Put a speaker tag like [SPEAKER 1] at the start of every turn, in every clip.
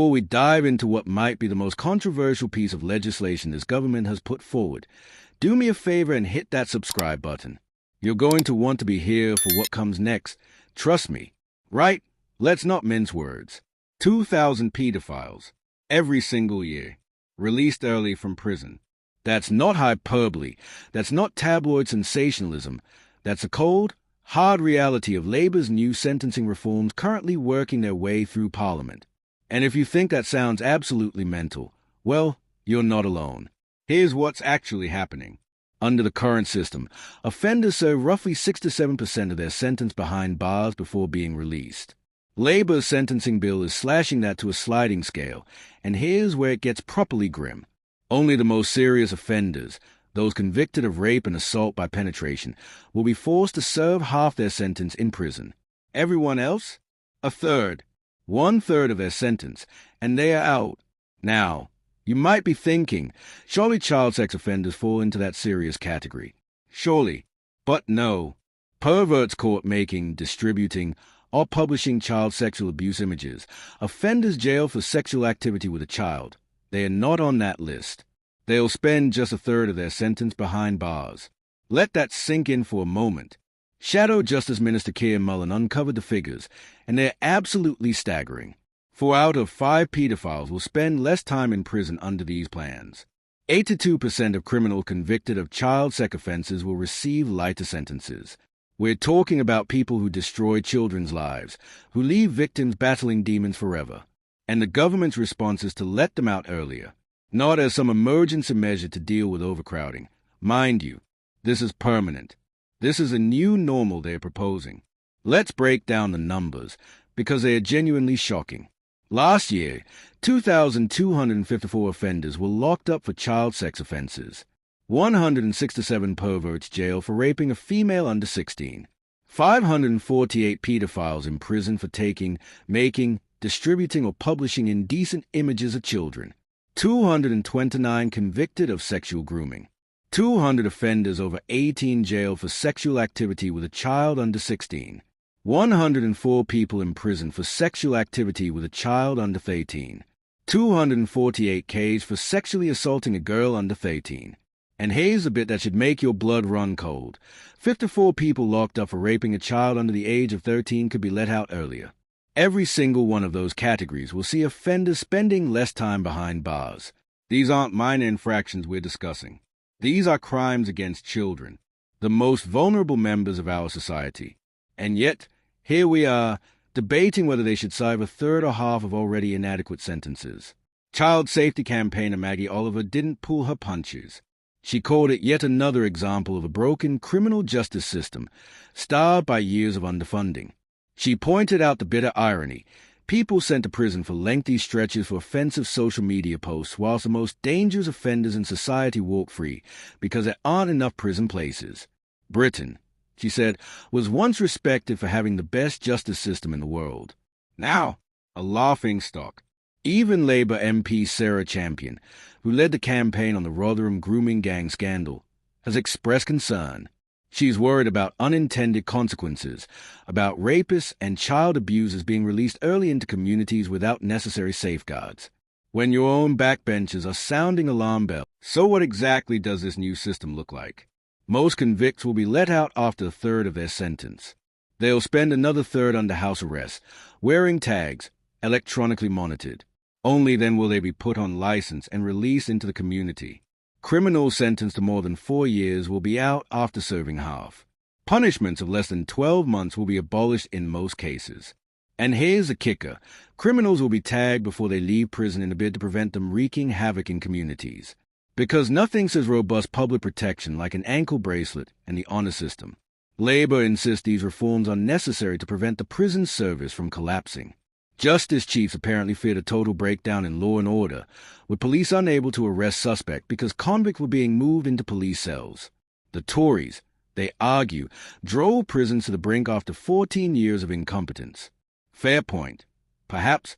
[SPEAKER 1] Before we dive into what might be the most controversial piece of legislation this government has put forward, do me a favor and hit that subscribe button. You're going to want to be here for what comes next. Trust me. Right? Let's not mince words. 2,000 pedophiles, every single year, released early from prison. That's not hyperbole. That's not tabloid sensationalism. That's a cold, hard reality of Labour's new sentencing reforms currently working their way through Parliament. And if you think that sounds absolutely mental, well, you're not alone. Here's what's actually happening. Under the current system, offenders serve roughly 6 to 7% of their sentence behind bars before being released. Labour's sentencing bill is slashing that to a sliding scale, and here's where it gets properly grim. Only the most serious offenders, those convicted of rape and assault by penetration, will be forced to serve half their sentence in prison. Everyone else? A third. 1/3 of their sentence, and they are out. Now, you might be thinking, surely child sex offenders fall into that serious category. Surely. But no. Perverts caught making, distributing, or publishing child sexual abuse images, offenders jailed for sexual activity with a child. They are not on that list. They'll spend just 1/3 of their sentence behind bars. Let that sink in for a moment. Shadow Justice Minister Keir Mullen uncovered the figures, and they're absolutely staggering. 4 out of 5 pedophiles will spend less time in prison under these plans. 82% of criminals convicted of child sex offenses will receive lighter sentences. We're talking about people who destroy children's lives, who leave victims battling demons forever. And the government's response is to let them out earlier, not as some emergency measure to deal with overcrowding. Mind you, this is permanent. This is a new normal they're proposing. Let's break down the numbers, because they are genuinely shocking. Last year, 2,254 offenders were locked up for child sex offenses. 167 perverts jailed for raping a female under 16. 548 pedophiles in prison for taking, making, distributing or publishing indecent images of children. 229 convicted of sexual grooming. 200 offenders over 18 jailed for sexual activity with a child under 16. 104 people in prison for sexual activity with a child under 13. 248 caged for sexually assaulting a girl under 13. And here's a bit that should make your blood run cold. 54 people locked up for raping a child under the age of 13 could be let out earlier. Every single one of those categories will see offenders spending less time behind bars. These aren't minor infractions we're discussing. These are crimes against children, the most vulnerable members of our society. And yet, here we are, debating whether they should serve 1/3 or half of already inadequate sentences. Child safety campaigner Maggie Oliver didn't pull her punches. She called it yet another example of a broken criminal justice system, starred by years of underfunding. She pointed out the bitter irony. People sent to prison for lengthy stretches for offensive social media posts, whilst the most dangerous offenders in society walk free because there aren't enough prison places. Britain, she said, was once respected for having the best justice system in the world. Now, a laughingstock. Even Labour MP Sarah Champion, who led the campaign on the Rotherham grooming gang scandal, has expressed concern. She's worried about unintended consequences, about rapists and child abusers being released early into communities without necessary safeguards. When your own backbenchers are sounding alarm bells. So what exactly does this new system look like? Most convicts will be let out after 1/3 of their sentence. They'll spend another 1/3 under house arrest, wearing tags, electronically monitored. Only then will they be put on license and released into the community. Criminals sentenced to more than 4 years will be out after serving half. Punishments of less than 12 months will be abolished in most cases. And here's the kicker. Criminals will be tagged before they leave prison in a bid to prevent them wreaking havoc in communities. Because nothing says robust public protection like an ankle bracelet and the honor system. Labour insists these reforms are necessary to prevent the prison service from collapsing. Justice chiefs apparently feared a total breakdown in law and order, with police unable to arrest suspects because convicts were being moved into police cells. The Tories, they argue, drove prisons to the brink after 14 years of incompetence. Fair point, perhaps,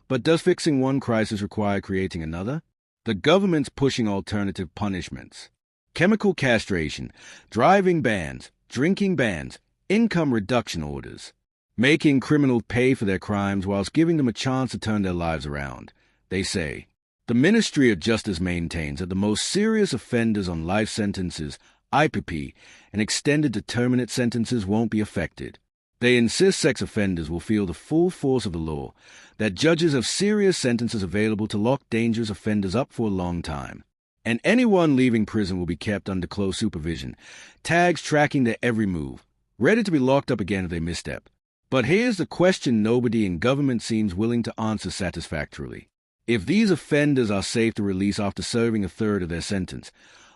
[SPEAKER 1] but does fixing one crisis require creating another? The government's pushing alternative punishments. Chemical castration, driving bans, drinking bans, income reduction orders. making criminals pay for their crimes whilst giving them a chance to turn their lives around. They say, the Ministry of Justice maintains that the most serious offenders on life sentences, IPP, and extended determinate sentences won't be affected. They insist sex offenders will feel the full force of the law, that judges have serious sentences available to lock dangerous offenders up for a long time. And anyone leaving prison will be kept under close supervision, tags tracking their every move, ready to be locked up again if they misstep. But here's the question nobody in government seems willing to answer satisfactorily. If these offenders are safe to release after serving a third of their sentence,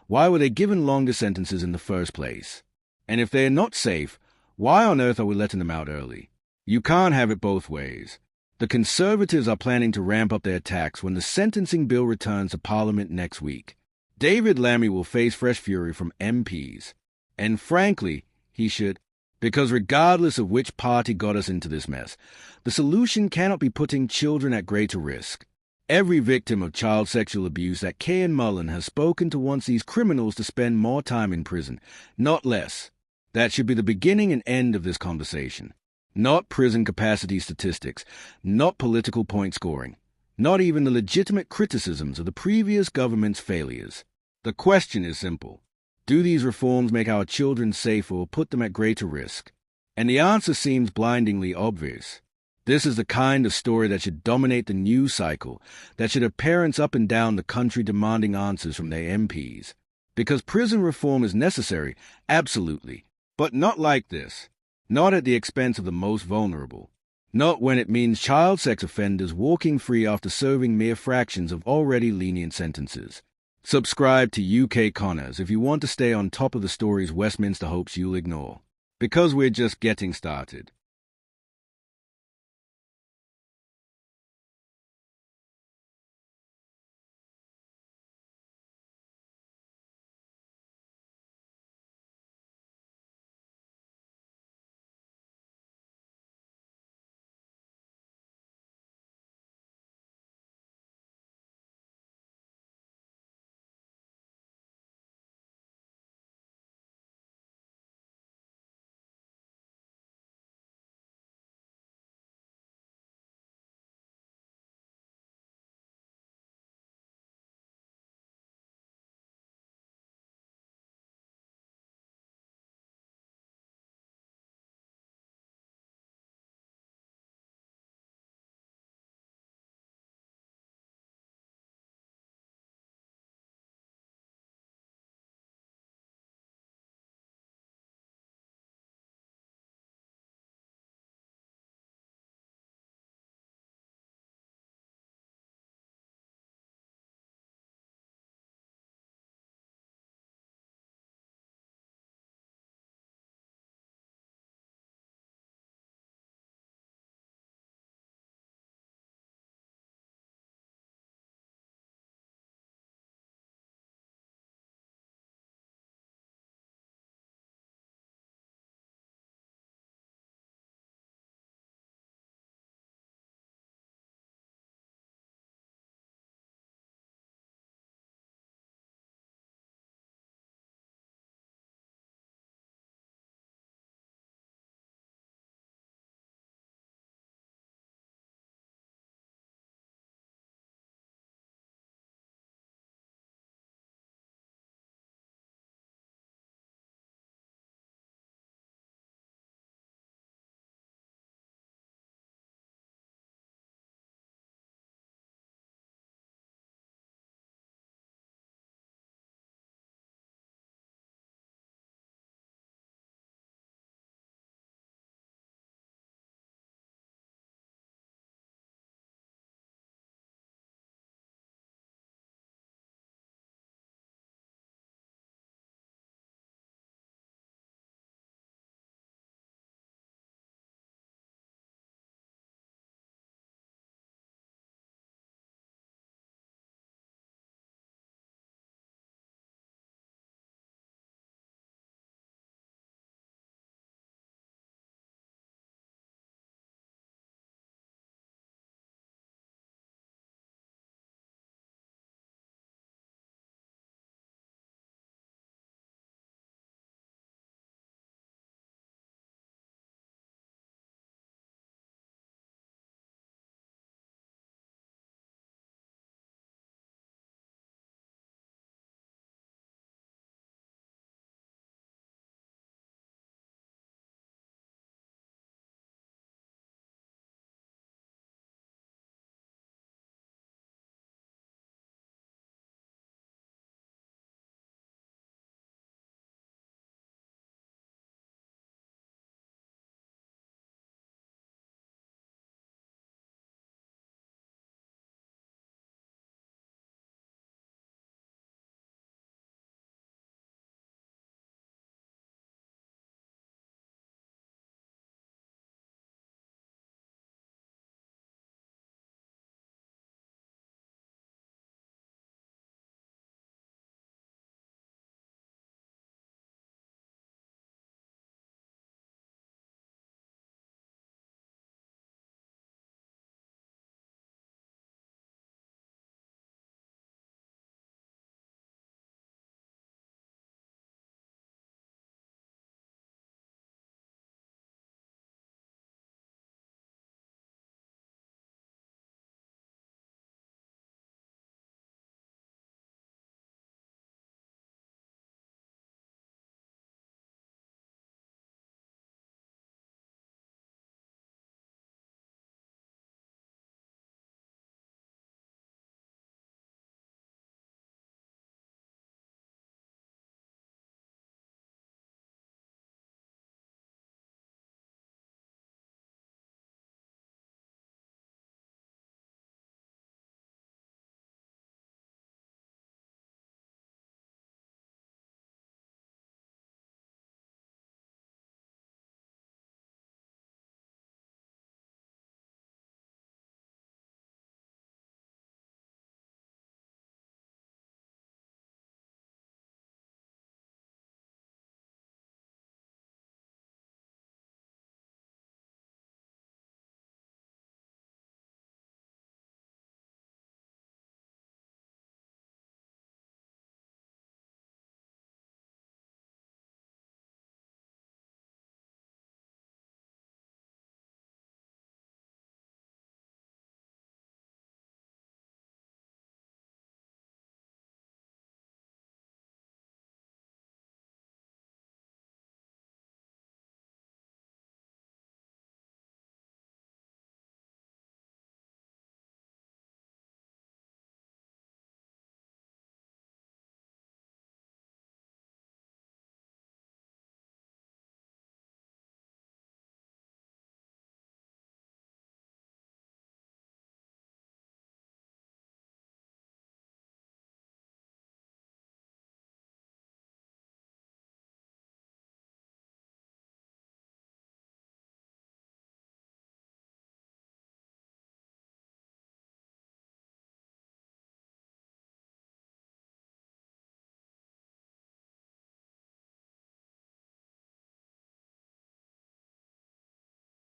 [SPEAKER 1] why were they given longer sentences in the first place? And if they are not safe, why on earth are we letting them out early? You can't have it both ways. The Conservatives are planning to ramp up their attacks when the sentencing bill returns to Parliament next week. David Lammy will face fresh fury from MPs. And frankly, he should, because regardless of which party got us into this mess, the solution cannot be putting children at greater risk. Every victim of child sexual abuse at Kay Mullen has spoken to wants these criminals to spend more time in prison, not less. That should be the beginning and end of this conversation. Not prison capacity statistics, not political point scoring, not even the legitimate criticisms of the previous government's failures. The question is simple. Do these reforms make our children safer or put them at greater risk? And the answer seems blindingly obvious. This is the kind of story that should dominate the news cycle, that should have parents up and down the country demanding answers from their MPs. Because prison reform is necessary, absolutely. But not like this. Not at the expense of the most vulnerable. Not when it means child sex offenders walking free after serving mere fractions of already lenient sentences. Subscribe to UK Connors if you want to stay on top of the stories Westminster hopes you'll ignore. Because we're just getting started.